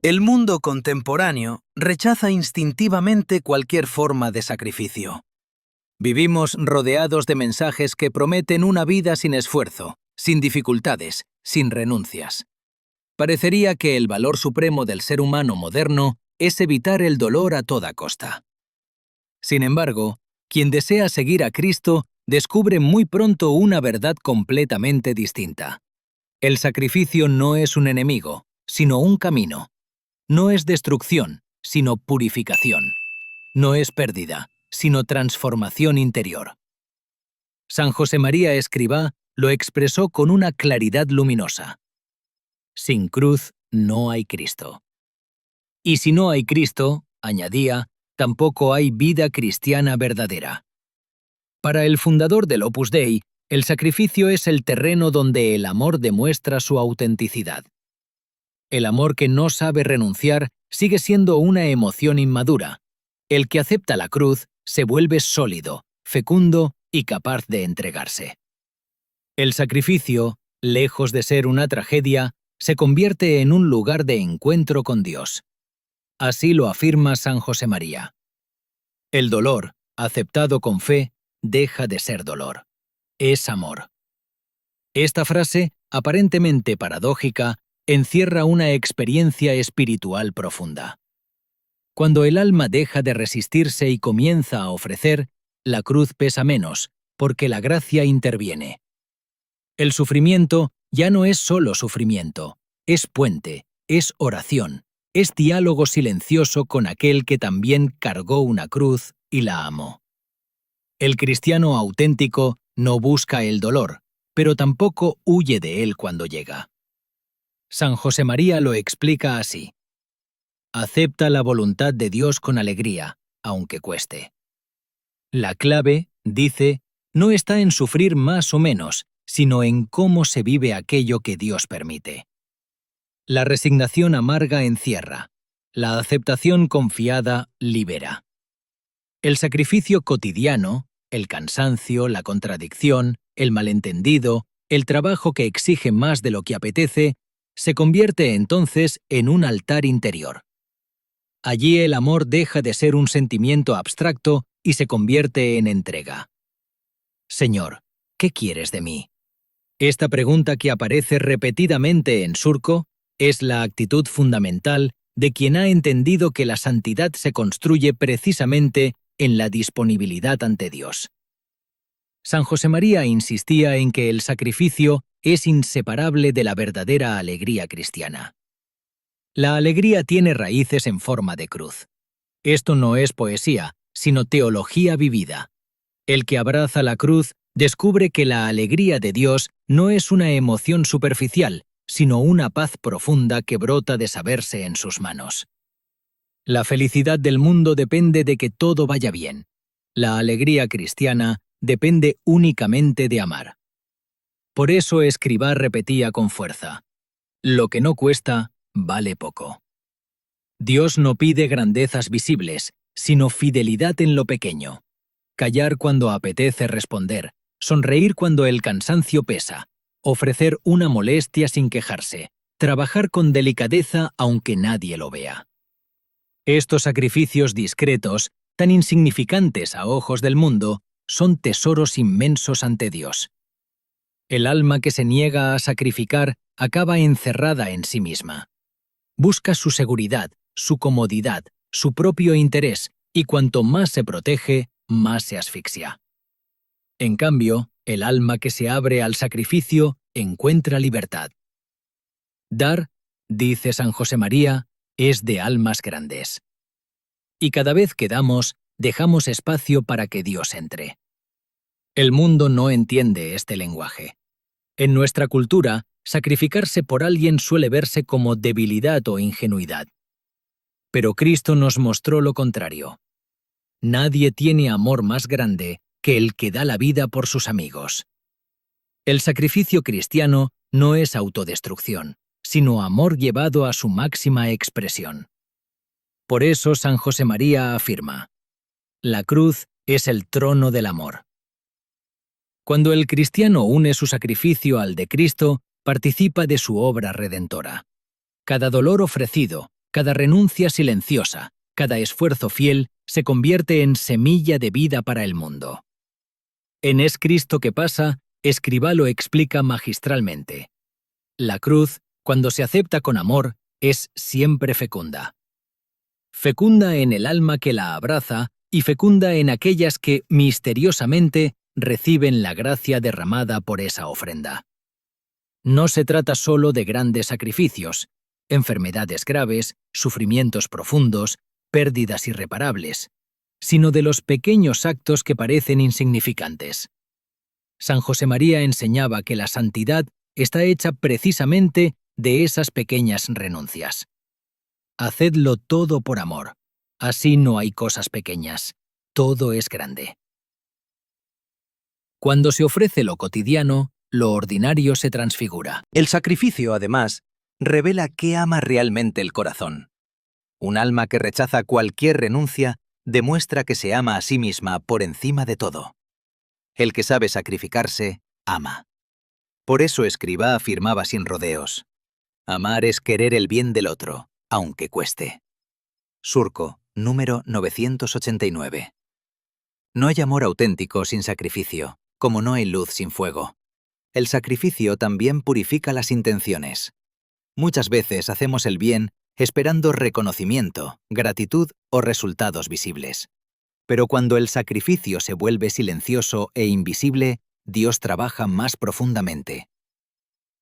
El mundo contemporáneo rechaza instintivamente cualquier forma de sacrificio. Vivimos rodeados de mensajes que prometen una vida sin esfuerzo, sin dificultades, sin renuncias. Parecería que el valor supremo del ser humano moderno es evitar el dolor a toda costa. Sin embargo, quien desea seguir a Cristo descubre muy pronto una verdad completamente distinta. El sacrificio no es un enemigo, sino un camino. No es destrucción, sino purificación. No es pérdida, sino transformación interior. San José María Escrivá lo expresó con una claridad luminosa. Sin cruz no hay Cristo. Y si no hay Cristo, añadía, tampoco hay vida cristiana verdadera. Para el fundador del Opus Dei, el sacrificio es el terreno donde el amor demuestra su autenticidad. El amor que no sabe renunciar sigue siendo una emoción inmadura. El que acepta la cruz se vuelve sólido, fecundo y capaz de entregarse. El sacrificio, lejos de ser una tragedia, se convierte en un lugar de encuentro con Dios. Así lo afirma San José María. El dolor, aceptado con fe, deja de ser dolor. Es amor. Esta frase, aparentemente paradójica, encierra una experiencia espiritual profunda. Cuando el alma deja de resistirse y comienza a ofrecer, la cruz pesa menos, porque la gracia interviene. El sufrimiento ya no es solo sufrimiento, es puente, es oración, es diálogo silencioso con aquel que también cargó una cruz y la amó. El cristiano auténtico no busca el dolor, pero tampoco huye de él cuando llega. San José María lo explica así. Acepta la voluntad de Dios con alegría, aunque cueste. La clave, dice, no está en sufrir más o menos, sino en cómo se vive aquello que Dios permite. La resignación amarga encierra, la aceptación confiada libera. El sacrificio cotidiano, el cansancio, la contradicción, el malentendido, el trabajo que exige más de lo que apetece, se convierte entonces en un altar interior. Allí el amor deja de ser un sentimiento abstracto y se convierte en entrega. Señor, ¿qué quieres de mí? Esta pregunta que aparece repetidamente en Surco es la actitud fundamental de quien ha entendido que la santidad se construye precisamente en la disponibilidad ante Dios. San José María insistía en que el sacrificio es inseparable de la verdadera alegría cristiana. La alegría tiene raíces en forma de cruz. Esto no es poesía, sino teología vivida. El que abraza la cruz descubre que la alegría de Dios no es una emoción superficial, sino una paz profunda que brota de saberse en sus manos. La felicidad del mundo depende de que todo vaya bien. La alegría cristiana depende únicamente de amar. Por eso Escrivá repetía con fuerza: lo que no cuesta, vale poco. Dios no pide grandezas visibles, sino fidelidad en lo pequeño. Callar cuando apetece responder, sonreír cuando el cansancio pesa, ofrecer una molestia sin quejarse, trabajar con delicadeza aunque nadie lo vea. Estos sacrificios discretos, tan insignificantes a ojos del mundo, son tesoros inmensos ante Dios. El alma que se niega a sacrificar acaba encerrada en sí misma. Busca su seguridad, su comodidad, su propio interés, y cuanto más se protege, más se asfixia. En cambio, el alma que se abre al sacrificio encuentra libertad. Dar, dice San José María, es de almas grandes. Y cada vez que damos, dejamos espacio para que Dios entre. El mundo no entiende este lenguaje. En nuestra cultura, sacrificarse por alguien suele verse como debilidad o ingenuidad. Pero Cristo nos mostró lo contrario. Nadie tiene amor más grande que el que da la vida por sus amigos. El sacrificio cristiano no es autodestrucción, sino amor llevado a su máxima expresión. Por eso San José María afirma: la cruz es el trono del amor. Cuando el cristiano une su sacrificio al de Cristo, participa de su obra redentora. Cada dolor ofrecido, Cada renuncia silenciosa, cada esfuerzo fiel se convierte en semilla de vida para el mundo. En Es Cristo que pasa, Escrivá lo explica magistralmente. La cruz, cuando se acepta con amor, es siempre fecunda. Fecunda en el alma que la abraza y fecunda en aquellas que, misteriosamente, reciben la gracia derramada por esa ofrenda. No se trata solo de grandes sacrificios, enfermedades graves, sufrimientos profundos, pérdidas irreparables, sino de los pequeños actos que parecen insignificantes. San José María enseñaba que la santidad está hecha precisamente de esas pequeñas renuncias. Hacedlo todo por amor. Así no hay cosas pequeñas. Todo es grande. Cuando se ofrece lo cotidiano, lo ordinario se transfigura. El sacrificio, además, revela qué ama realmente el corazón. Un alma que rechaza cualquier renuncia demuestra que se ama a sí misma por encima de todo. El que sabe sacrificarse, ama. Por eso Escrivá afirmaba sin rodeos: amar es querer el bien del otro, aunque cueste. Surco, número 989. No hay amor auténtico sin sacrificio, como no hay luz sin fuego. El sacrificio también purifica las intenciones. Muchas veces hacemos el bien esperando reconocimiento, gratitud o resultados visibles. Pero cuando el sacrificio se vuelve silencioso e invisible, Dios trabaja más profundamente.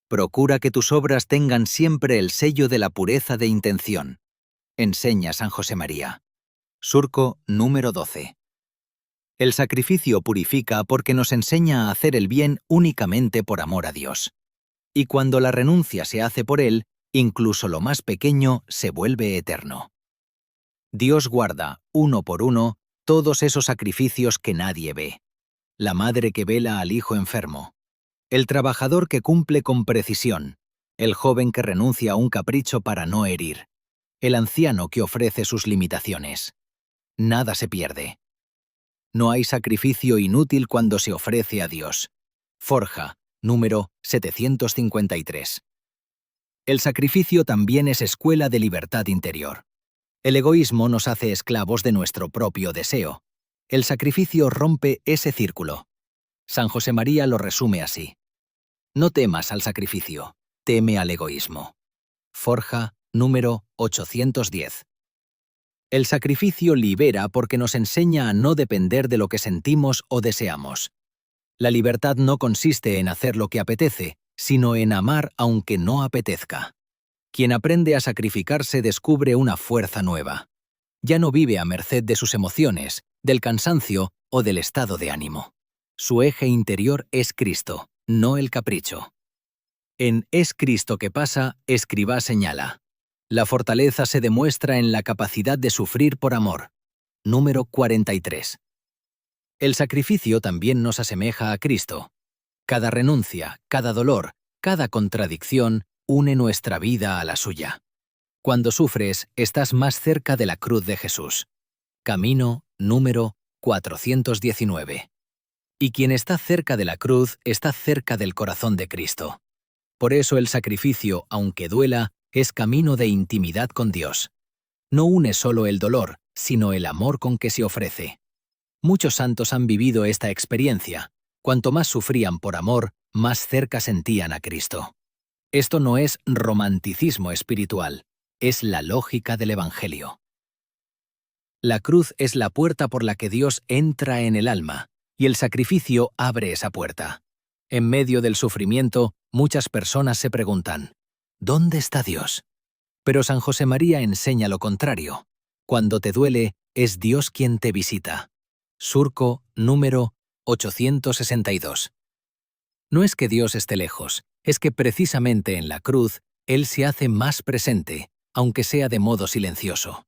Procura que tus obras tengan siempre el sello de la pureza de intención, enseña San José María. Surco, número 12. El sacrificio purifica porque nos enseña a hacer el bien únicamente por amor a Dios. Y cuando la renuncia se hace por Él, incluso lo más pequeño se vuelve eterno. Dios guarda, uno por uno, todos esos sacrificios que nadie ve. La madre que vela al hijo enfermo, el trabajador que cumple con precisión, el joven que renuncia a un capricho para no herir, el anciano que ofrece sus limitaciones. Nada se pierde. No hay sacrificio inútil cuando se ofrece a Dios. Forja, número 753. El sacrificio también es escuela de libertad interior. El egoísmo nos hace esclavos de nuestro propio deseo. El sacrificio rompe ese círculo. San José María lo resume así: no temas al sacrificio, teme al egoísmo. Forja, número 810. El sacrificio libera porque nos enseña a no depender de lo que sentimos o deseamos. La libertad no consiste en hacer lo que apetece, sino en amar aunque no apetezca. Quien aprende a sacrificarse descubre una fuerza nueva. Ya no vive a merced de sus emociones, del cansancio o del estado de ánimo. Su eje interior es Cristo, no el capricho. En Es Cristo que pasa, Escrivá señala: la fortaleza se demuestra en la capacidad de sufrir por amor. Número 43. El sacrificio también nos asemeja a Cristo. Cada renuncia, cada dolor, cada contradicción une nuestra vida a la suya. Cuando sufres, estás más cerca de la cruz de Jesús. Camino, número 419. Y quien está cerca de la cruz está cerca del corazón de Cristo. Por eso el sacrificio, aunque duela, es camino de intimidad con Dios. No une solo el dolor, sino el amor con que se ofrece. Muchos santos han vivido esta experiencia. Cuanto más sufrían por amor, más cerca sentían a Cristo. Esto no es romanticismo espiritual, es la lógica del Evangelio. La cruz es la puerta por la que Dios entra en el alma, y el sacrificio abre esa puerta. En medio del sufrimiento, muchas personas se preguntan: ¿dónde está Dios? Pero San José María enseña lo contrario. Cuando te duele, es Dios quien te visita. Surco, número 862. No es que Dios esté lejos, es que precisamente en la cruz, Él se hace más presente, aunque sea de modo silencioso.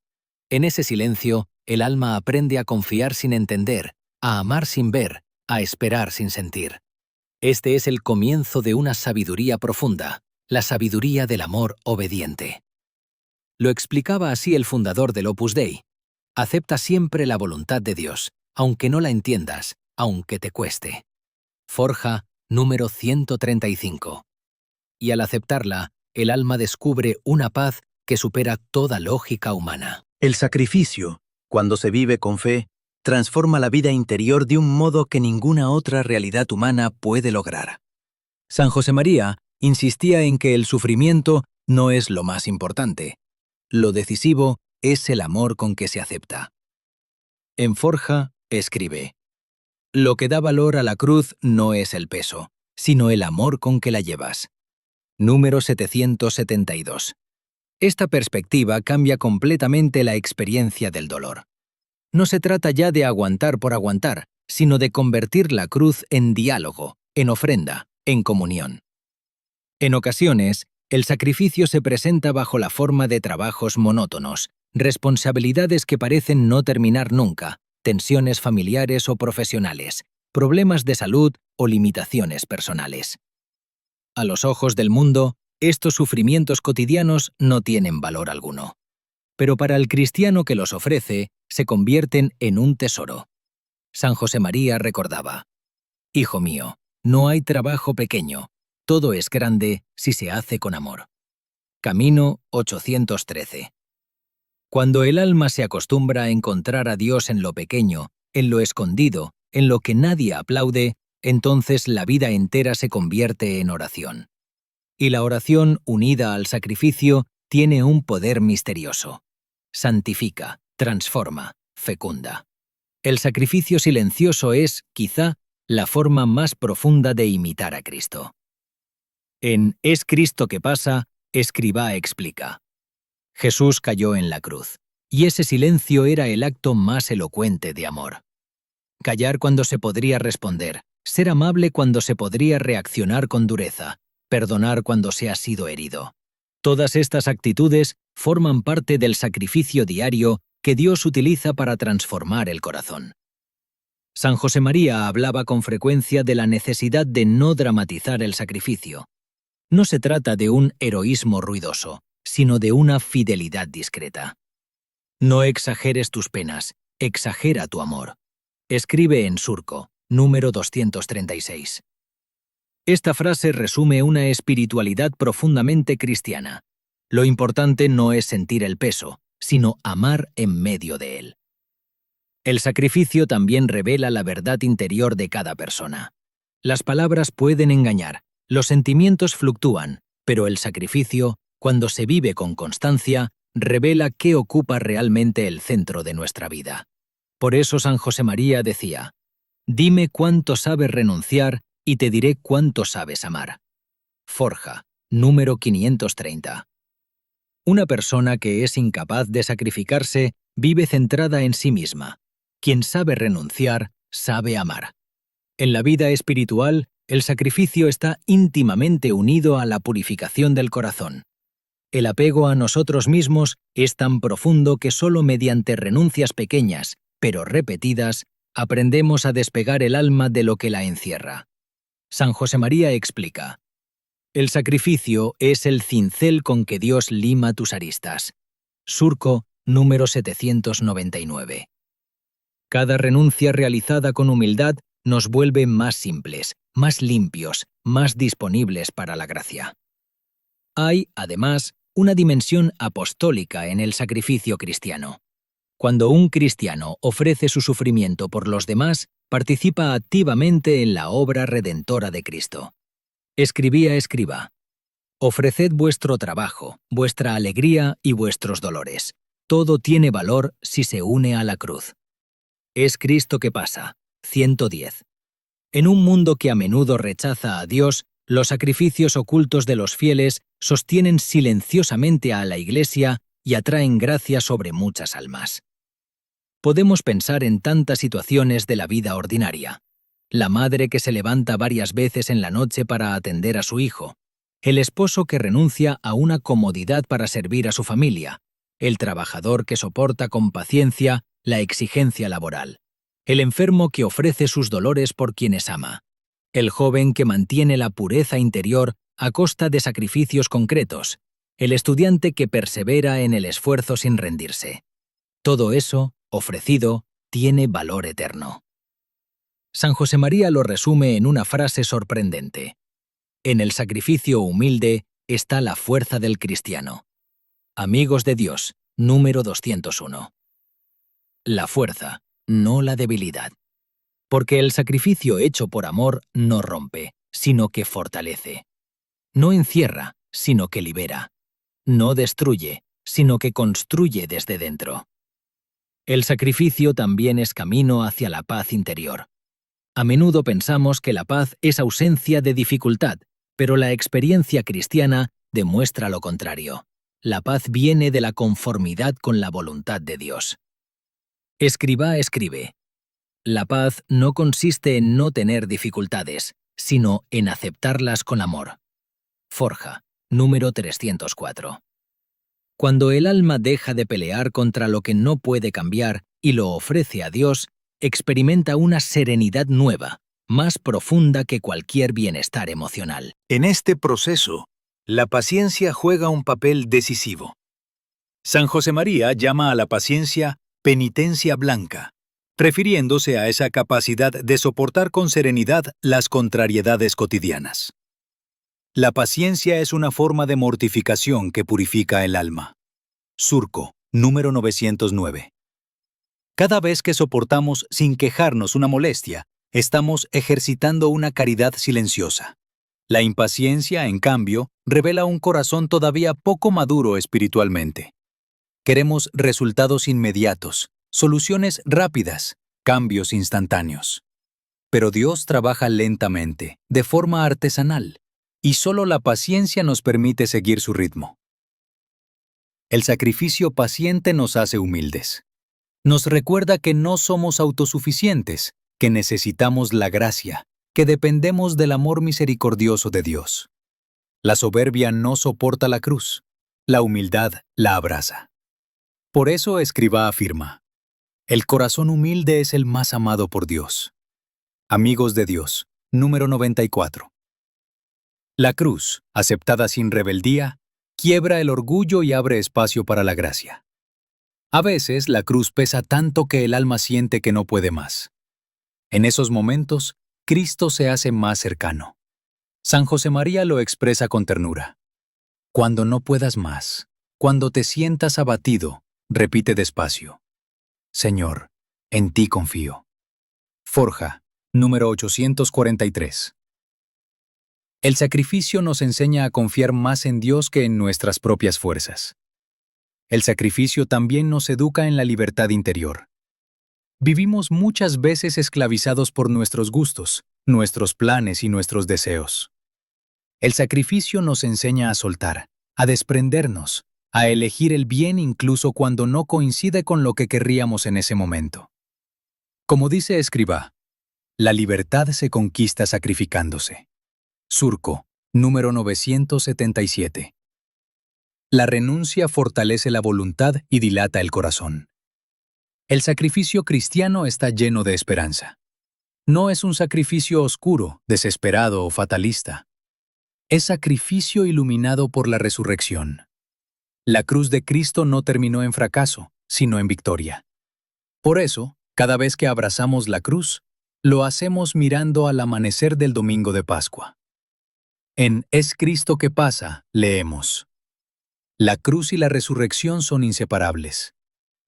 En ese silencio, el alma aprende a confiar sin entender, a amar sin ver, a esperar sin sentir. Este es el comienzo de una sabiduría profunda, la sabiduría del amor obediente. Lo explicaba así el fundador del Opus Dei: acepta siempre la voluntad de Dios, aunque no la entiendas, aunque te cueste. Forja, número 135. Y al aceptarla, el alma descubre una paz que supera toda lógica humana. El sacrificio, cuando se vive con fe, transforma la vida interior de un modo que ninguna otra realidad humana puede lograr. San José María insistía en que el sufrimiento no es lo más importante. Lo decisivo es el amor con que se acepta. En Forja, escribe: «Lo que da valor a la cruz no es el peso, sino el amor con que la llevas». Número 772. Esta perspectiva cambia completamente la experiencia del dolor. No se trata ya de aguantar por aguantar, sino de convertir la cruz en diálogo, en ofrenda, en comunión. En ocasiones, el sacrificio se presenta bajo la forma de trabajos monótonos, responsabilidades que parecen no terminar nunca, tensiones familiares o profesionales, problemas de salud o limitaciones personales. A los ojos del mundo, estos sufrimientos cotidianos no tienen valor alguno. Pero para el cristiano que los ofrece, se convierten en un tesoro. San José María recordaba: «Hijo mío, no hay trabajo pequeño, todo es grande si se hace con amor». Camino 813. Cuando el alma se acostumbra a encontrar a Dios en lo pequeño, en lo escondido, en lo que nadie aplaude, entonces la vida entera se convierte en oración. Y la oración, unida al sacrificio, tiene un poder misterioso. Santifica, transforma, fecunda. El sacrificio silencioso es, quizá, la forma más profunda de imitar a Cristo. En Es Cristo que pasa, Escribá explica: Jesús cayó en la cruz, y ese silencio era el acto más elocuente de amor. Callar cuando se podría responder, ser amable cuando se podría reaccionar con dureza, perdonar cuando se ha sido herido. Todas estas actitudes forman parte del sacrificio diario que Dios utiliza para transformar el corazón. San José María hablaba con frecuencia de la necesidad de no dramatizar el sacrificio. No se trata de un heroísmo ruidoso, sino de una fidelidad discreta. No exageres tus penas, exagera tu amor. Escribe en Surco, número 236. Esta frase resume una espiritualidad profundamente cristiana. Lo importante no es sentir el peso, sino amar en medio de él. El sacrificio también revela la verdad interior de cada persona. Las palabras pueden engañar, los sentimientos fluctúan, pero el sacrificio, cuando se vive con constancia, revela qué ocupa realmente el centro de nuestra vida. Por eso San José María decía: «Dime cuánto sabes renunciar y te diré cuánto sabes amar». Forja, número 530. Una persona que es incapaz de sacrificarse vive centrada en sí misma. Quien sabe renunciar, sabe amar. En la vida espiritual, el sacrificio está íntimamente unido a la purificación del corazón. El apego a nosotros mismos es tan profundo que solo mediante renuncias pequeñas, pero repetidas, aprendemos a despegar el alma de lo que la encierra. San José María explica: «El sacrificio es el cincel con que Dios lima tus aristas». Surco, número 799. Cada renuncia realizada con humildad nos vuelve más simples, más limpios, más disponibles para la gracia. Hay, además, una dimensión apostólica en el sacrificio cristiano. Cuando un cristiano ofrece su sufrimiento por los demás, participa activamente en la obra redentora de Cristo. Escribía Escribá: «Ofreced vuestro trabajo, vuestra alegría y vuestros dolores. Todo tiene valor si se une a la cruz». Es Cristo que pasa, 110. En un mundo que a menudo rechaza a Dios, los sacrificios ocultos de los fieles sostienen silenciosamente a la Iglesia y atraen gracia sobre muchas almas. Podemos pensar en tantas situaciones de la vida ordinaria. La madre que se levanta varias veces en la noche para atender a su hijo, el esposo que renuncia a una comodidad para servir a su familia, el trabajador que soporta con paciencia la exigencia laboral, el enfermo que ofrece sus dolores por quienes ama, el joven que mantiene la pureza interior a costa de sacrificios concretos, el estudiante que persevera en el esfuerzo sin rendirse. Todo eso, ofrecido, tiene valor eterno. San José María lo resume en una frase sorprendente: «En el sacrificio humilde está la fuerza del cristiano». Amigos de Dios, número 201. La fuerza, no la debilidad. Porque el sacrificio hecho por amor no rompe, sino que fortalece. No encierra, sino que libera. No destruye, sino que construye desde dentro. El sacrificio también es camino hacia la paz interior. A menudo pensamos que la paz es ausencia de dificultad, pero la experiencia cristiana demuestra lo contrario. La paz viene de la conformidad con la voluntad de Dios. Escribá escribe: la paz no consiste en no tener dificultades, sino en aceptarlas con amor. Forja, número 304. Cuando el alma deja de pelear contra lo que no puede cambiar y lo ofrece a Dios, experimenta una serenidad nueva, más profunda que cualquier bienestar emocional. En este proceso, la paciencia juega un papel decisivo. San Josemaría llama a la paciencia penitencia blanca, refiriéndose a esa capacidad de soportar con serenidad las contrariedades cotidianas. La paciencia es una forma de mortificación que purifica el alma. Surco, número 909. Cada vez que soportamos sin quejarnos una molestia, estamos ejercitando una caridad silenciosa. La impaciencia, en cambio, revela un corazón todavía poco maduro espiritualmente. Queremos resultados inmediatos, soluciones rápidas, cambios instantáneos. Pero Dios trabaja lentamente, de forma artesanal, y solo la paciencia nos permite seguir su ritmo. El sacrificio paciente nos hace humildes. Nos recuerda que no somos autosuficientes, que necesitamos la gracia, que dependemos del amor misericordioso de Dios. La soberbia no soporta la cruz, la humildad la abraza. Por eso Escribá afirma: el corazón humilde es el más amado por Dios. Amigos de Dios, número 94. La cruz, aceptada sin rebeldía, quiebra el orgullo y abre espacio para la gracia. A veces la cruz pesa tanto que el alma siente que no puede más. En esos momentos, Cristo se hace más cercano. San Josemaría lo expresa con ternura. Cuando no puedas más, cuando te sientas abatido, repite despacio: Señor, en ti confío. Forja, número 843. El sacrificio nos enseña a confiar más en Dios que en nuestras propias fuerzas. El sacrificio también nos educa en la libertad interior. Vivimos muchas veces esclavizados por nuestros gustos, nuestros planes y nuestros deseos. El sacrificio nos enseña a soltar, a desprendernos, a elegir el bien incluso cuando no coincide con lo que querríamos en ese momento. Como dice Escribá, la libertad se conquista sacrificándose. Surco, número 977. La renuncia fortalece la voluntad y dilata el corazón. El sacrificio cristiano está lleno de esperanza. No es un sacrificio oscuro, desesperado o fatalista. Es sacrificio iluminado por la resurrección. La cruz de Cristo no terminó en fracaso, sino en victoria. Por eso, cada vez que abrazamos la cruz, lo hacemos mirando al amanecer del domingo de Pascua. En Es Cristo que pasa, leemos: la cruz y la resurrección son inseparables.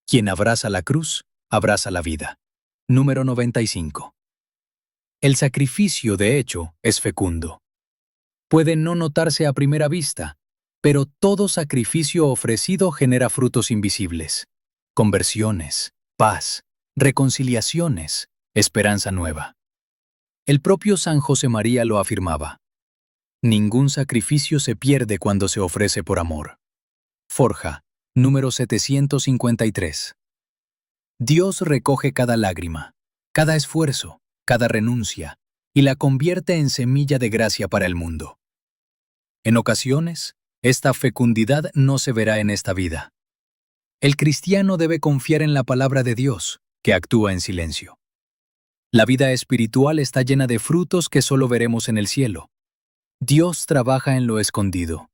Quien abraza la cruz, abraza la vida. Número 95. El sacrificio, de hecho, es fecundo. Puede no notarse a primera vista, pero todo sacrificio ofrecido genera frutos invisibles: conversiones, paz, reconciliaciones, esperanza nueva. El propio San Josemaría lo afirmaba: ningún sacrificio se pierde cuando se ofrece por amor. Forja, número 753. Dios recoge cada lágrima, cada esfuerzo, cada renuncia, y la convierte en semilla de gracia para el mundo. En ocasiones, esta fecundidad no se verá en esta vida. El cristiano debe confiar en la palabra de Dios, que actúa en silencio. La vida espiritual está llena de frutos que solo veremos en el cielo. Dios trabaja en lo escondido,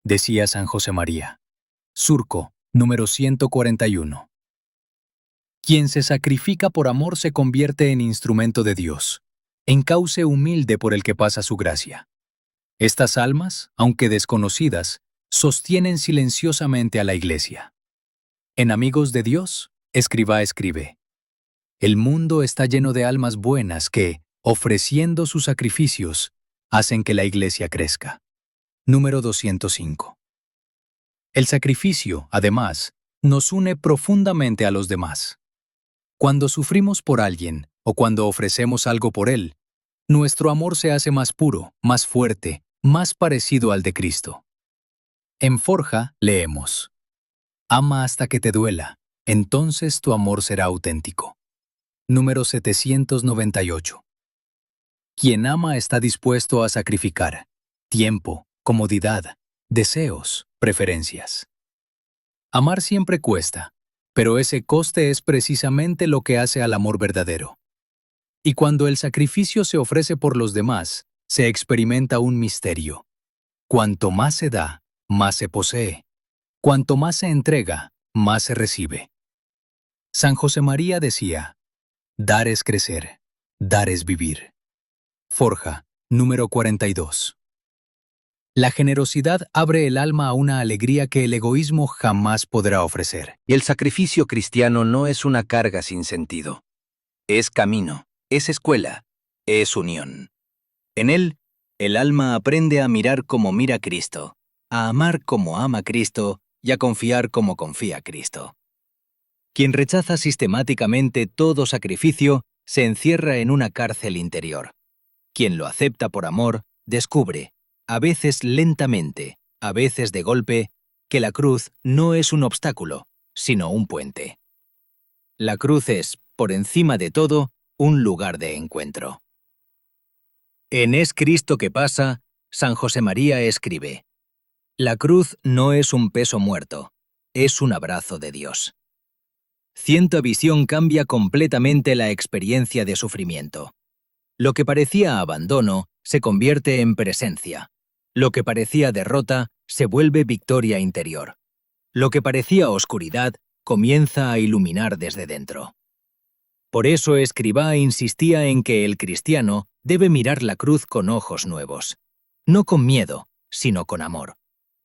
decía San Josemaría. Surco, número 141. Quien se sacrifica por amor se convierte en instrumento de Dios, en cauce humilde por el que pasa su gracia. Estas almas, aunque desconocidas, sostienen silenciosamente a la Iglesia. En Amigos de Dios, Escrivá escribe: el mundo está lleno de almas buenas que, ofreciendo sus sacrificios, hacen que la Iglesia crezca. Número 205. El sacrificio, además, nos une profundamente a los demás. Cuando sufrimos por alguien o cuando ofrecemos algo por él, nuestro amor se hace más puro, más fuerte, más parecido al de Cristo. En Forja leemos: ama hasta que te duela, entonces tu amor será auténtico. Número 798. Quien ama está dispuesto a sacrificar tiempo, comodidad, deseos, preferencias. Amar siempre cuesta, pero ese coste es precisamente lo que hace al amor verdadero. Y cuando el sacrificio se ofrece por los demás, se experimenta un misterio. Cuanto más se da, más se posee. Cuanto más se entrega, más se recibe. San José María decía: dar es crecer, dar es vivir. Forja, número 42. La generosidad abre el alma a una alegría que el egoísmo jamás podrá ofrecer. Y el sacrificio cristiano no es una carga sin sentido. Es camino, es escuela, es unión. En él, el alma aprende a mirar como mira Cristo, a amar como ama Cristo y a confiar como confía Cristo. Quien rechaza sistemáticamente todo sacrificio se encierra en una cárcel interior. Quien lo acepta por amor descubre, a veces lentamente, a veces de golpe, que la cruz no es un obstáculo, sino un puente. La cruz es, por encima de todo, un lugar de encuentro. En Es Cristo que pasa, San José María escribe: la cruz no es un peso muerto, es un abrazo de Dios. Ciento visión cambia completamente la experiencia de sufrimiento. Lo que parecía abandono se convierte en presencia. Lo que parecía derrota se vuelve victoria interior. Lo que parecía oscuridad comienza a iluminar desde dentro. Por eso Escrivá insistía en que el cristiano debe mirar la cruz con ojos nuevos. No con miedo, sino con amor.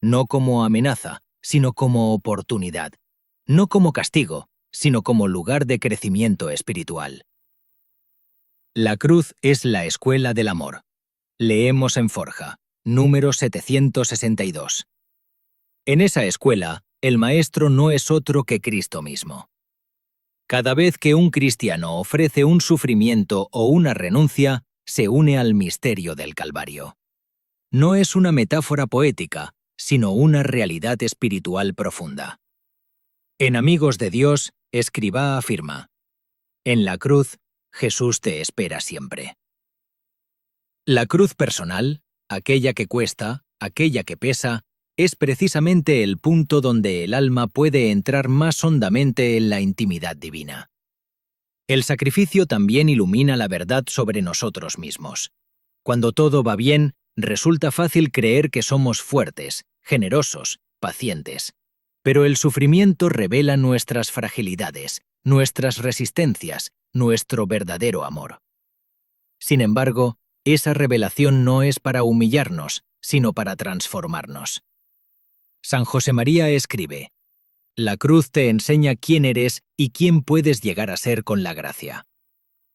No como amenaza, sino como oportunidad. No como castigo, sino como lugar de crecimiento espiritual. La cruz es la escuela del amor. Leemos en Forja, número 762. En esa escuela, el maestro no es otro que Cristo mismo. Cada vez que un cristiano ofrece un sufrimiento o una renuncia, se une al misterio del Calvario. No es una metáfora poética, sino una realidad espiritual profunda. En Amigos de Dios, Escrivá afirma: en la cruz, Jesús te espera siempre. La cruz personal, aquella que cuesta, aquella que pesa, es precisamente el punto donde el alma puede entrar más hondamente en la intimidad divina. El sacrificio también ilumina la verdad sobre nosotros mismos. Cuando todo va bien, resulta fácil creer que somos fuertes, generosos, pacientes. Pero el sufrimiento revela nuestras fragilidades, nuestras resistencias, nuestro verdadero amor. Sin embargo, esa revelación no es para humillarnos, sino para transformarnos. San José María escribe: la cruz te enseña quién eres y quién puedes llegar a ser con la gracia.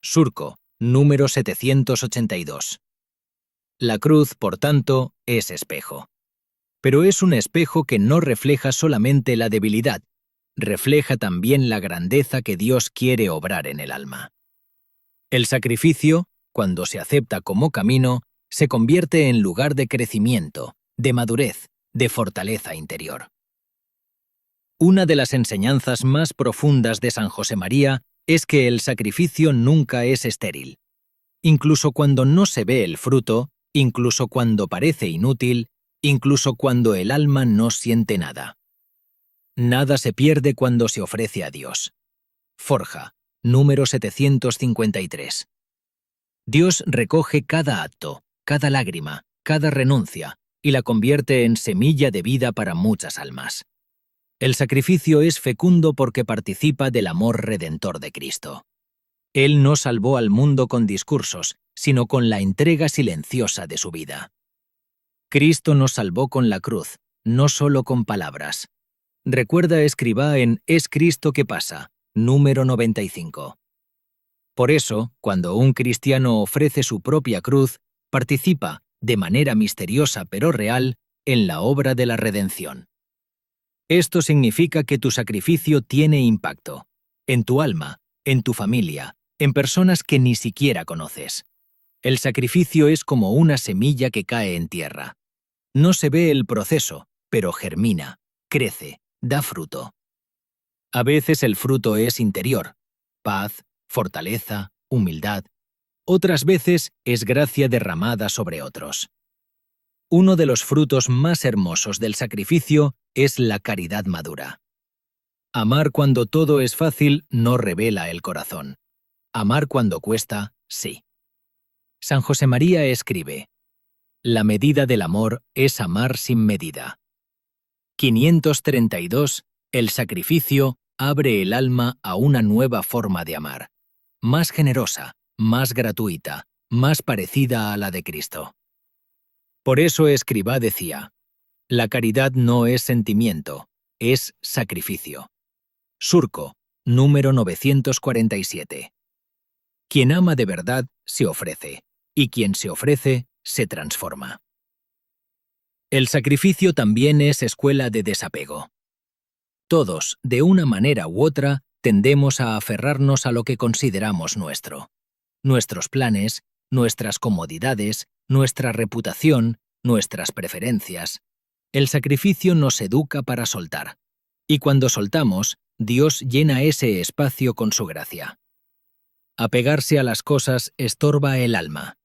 Surco, número 782. La cruz, por tanto, es espejo. Pero es un espejo que no refleja solamente la debilidad, refleja también la grandeza que Dios quiere obrar en el alma. El sacrificio, cuando se acepta como camino, se convierte en lugar de crecimiento, de madurez, de fortaleza interior. Una de las enseñanzas más profundas de San José María es que el sacrificio nunca es estéril. Incluso cuando no se ve el fruto, incluso cuando parece inútil, incluso cuando el alma no siente nada. Nada se pierde cuando se ofrece a Dios. Forja, número 753. Dios recoge cada acto, cada lágrima, cada renuncia, y la convierte en semilla de vida para muchas almas. El sacrificio es fecundo porque participa del amor redentor de Cristo. Él no salvó al mundo con discursos, sino con la entrega silenciosa de su vida. Cristo nos salvó con la cruz, no solo con palabras. Recuerda Escribá en Es Cristo que pasa, número 95. Por eso, cuando un cristiano ofrece su propia cruz, participa, de manera misteriosa pero real, en la obra de la redención. Esto significa que tu sacrificio tiene impacto, en tu alma, en tu familia, en personas que ni siquiera conoces. El sacrificio es como una semilla que cae en tierra. No se ve el proceso, pero germina, crece, da fruto. A veces el fruto es interior: paz, fortaleza, humildad. Otras veces es gracia derramada sobre otros. Uno de los frutos más hermosos del sacrificio es la caridad madura. Amar cuando todo es fácil no revela el corazón. Amar cuando cuesta, sí. San Josemaría escribe: La medida del amor es amar sin medida. 532. El sacrificio abre el alma a una nueva forma de amar, más generosa, más gratuita, más parecida a la de Cristo. Por eso Escribá decía: La caridad no es sentimiento, es sacrificio. Surco, número 947. Quien ama de verdad se ofrece, y quien se ofrece se transforma. El sacrificio también es escuela de desapego. Todos, de una manera u otra, tendemos a aferrarnos a lo que consideramos nuestro. Nuestros planes, nuestras comodidades, nuestra reputación, nuestras preferencias. El sacrificio nos educa para soltar. Y cuando soltamos, Dios llena ese espacio con su gracia. Apegarse a las cosas estorba el alma,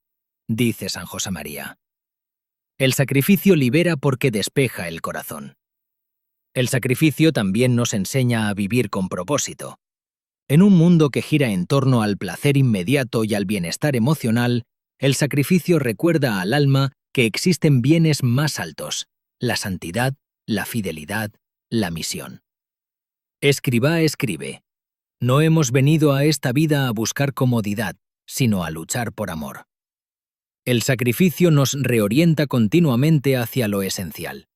dice San Josemaría. El sacrificio libera porque despeja el corazón. El sacrificio también nos enseña a vivir con propósito. En un mundo que gira en torno al placer inmediato y al bienestar emocional, el sacrificio recuerda al alma que existen bienes más altos: la santidad, la fidelidad, la misión. Escribá escribe: No hemos venido a esta vida a buscar comodidad, sino a luchar por amor. El sacrificio nos reorienta continuamente hacia lo esencial.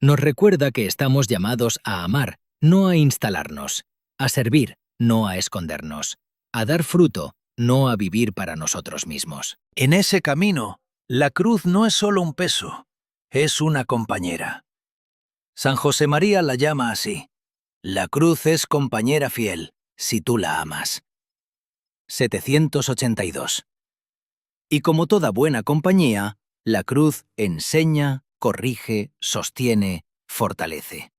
Nos recuerda que estamos llamados a amar, no a instalarnos, a servir, no a escondernos, a dar fruto, no a vivir para nosotros mismos. En ese camino, la cruz no es solo un peso, es una compañera. San Josemaría la llama así: La cruz es compañera fiel, si tú la amas. 782. Y como toda buena compañía, la cruz enseña, corrige, sostiene, fortalece.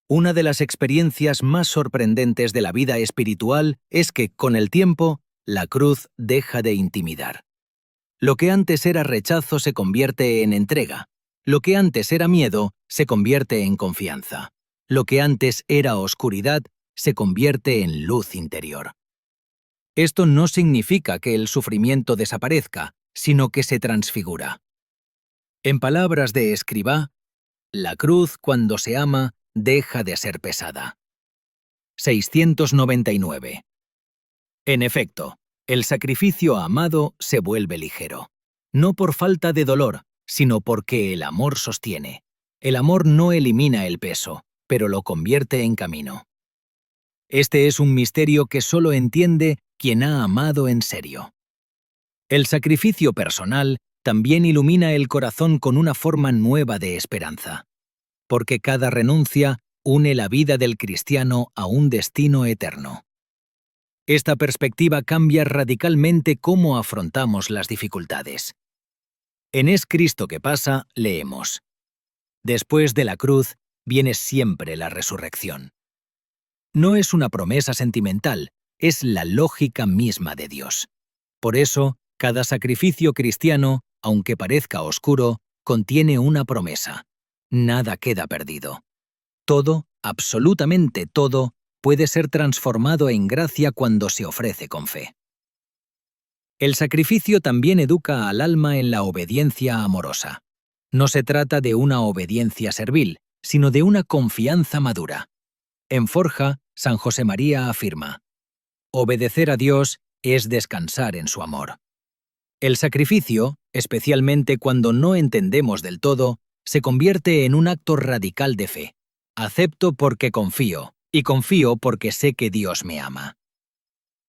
Una de las experiencias más sorprendentes de la vida espiritual es que, con el tiempo, la cruz deja de intimidar. Lo que antes era rechazo se convierte en entrega. Lo que antes era miedo se convierte en confianza. Lo que antes era oscuridad se convierte en luz interior. Esto no significa que el sufrimiento desaparezca, sino que se transfigura. En palabras de Escribá, la cruz, cuando se ama, deja de ser pesada. 699. En efecto, el sacrificio amado se vuelve ligero. No por falta de dolor, sino porque el amor sostiene. El amor no elimina el peso, pero lo convierte en camino. Este es un misterio que solo entiende quien ha amado en serio. El sacrificio personal también ilumina el corazón con una forma nueva de esperanza, porque cada renuncia une la vida del cristiano a un destino eterno. Esta perspectiva cambia radicalmente cómo afrontamos las dificultades. En Es Cristo que pasa, leemos: Después de la cruz viene siempre la resurrección. No es una promesa sentimental, es la lógica misma de Dios. Por eso, cada sacrificio cristiano, aunque parezca oscuro, contiene una promesa. Nada queda perdido. Todo, absolutamente todo, puede ser transformado en gracia cuando se ofrece con fe. El sacrificio también educa al alma en la obediencia amorosa. No se trata de una obediencia servil, sino de una confianza madura. En Forja, San Josemaría afirma: Obedecer a Dios es descansar en su amor. El sacrificio, especialmente cuando no entendemos del todo, se convierte en un acto radical de fe. Acepto porque confío, y confío porque sé que Dios me ama.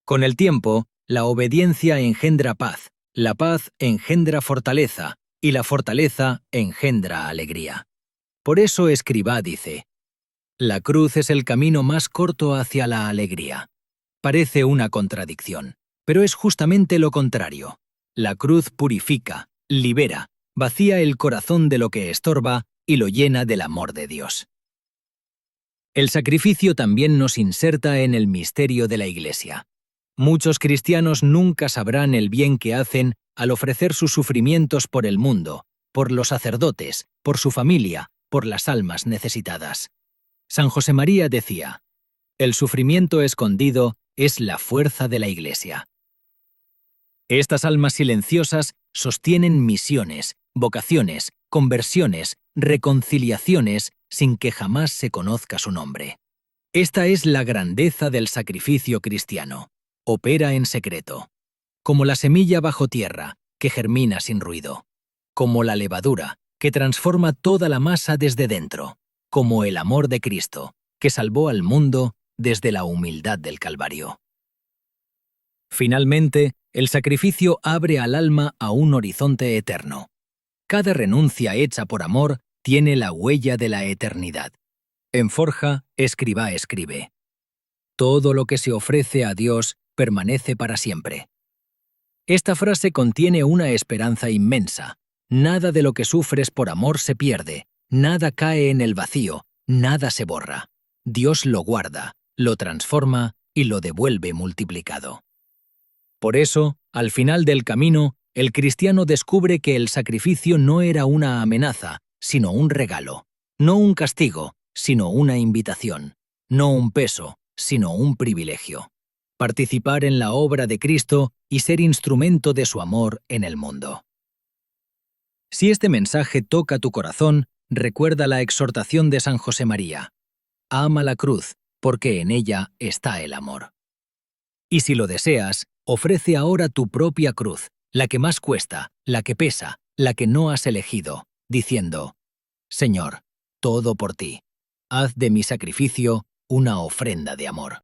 Con el tiempo, la obediencia engendra paz, la paz engendra fortaleza, y la fortaleza engendra alegría. Por eso Escribá dice: la cruz es el camino más corto hacia la alegría. Parece una contradicción, pero es justamente lo contrario. La cruz purifica, libera, vacía el corazón de lo que estorba y lo llena del amor de Dios. El sacrificio también nos inserta en el misterio de la Iglesia. Muchos cristianos nunca sabrán el bien que hacen al ofrecer sus sufrimientos por el mundo, por los sacerdotes, por su familia, por las almas necesitadas. San José María decía: el sufrimiento escondido es la fuerza de la Iglesia. Estas almas silenciosas sostienen misiones, vocaciones, conversiones, reconciliaciones sin que jamás se conozca su nombre. Esta es la grandeza del sacrificio cristiano. Opera en secreto. Como la semilla bajo tierra, que germina sin ruido. Como la levadura, que transforma toda la masa desde dentro. Como el amor de Cristo, que salvó al mundo desde la humildad del Calvario. Finalmente, el sacrificio abre al alma a un horizonte eterno. Cada renuncia hecha por amor tiene la huella de la eternidad. En Forja, Escribá escribe: todo lo que se ofrece a Dios permanece para siempre. Esta frase contiene una esperanza inmensa. Nada de lo que sufres por amor se pierde, nada cae en el vacío, nada se borra. Dios lo guarda, lo transforma y lo devuelve multiplicado. Por eso, al final del camino, el cristiano descubre que el sacrificio no era una amenaza, sino un regalo, no un castigo, sino una invitación, no un peso, sino un privilegio. Participar en la obra de Cristo y ser instrumento de su amor en el mundo. Si este mensaje toca tu corazón, recuerda la exhortación de San José María: ama la cruz, porque en ella está el amor. Y si lo deseas, ofrece ahora tu propia cruz, la que más cuesta, la que pesa, la que no has elegido, diciendo: Señor, todo por ti. Haz de mi sacrificio una ofrenda de amor.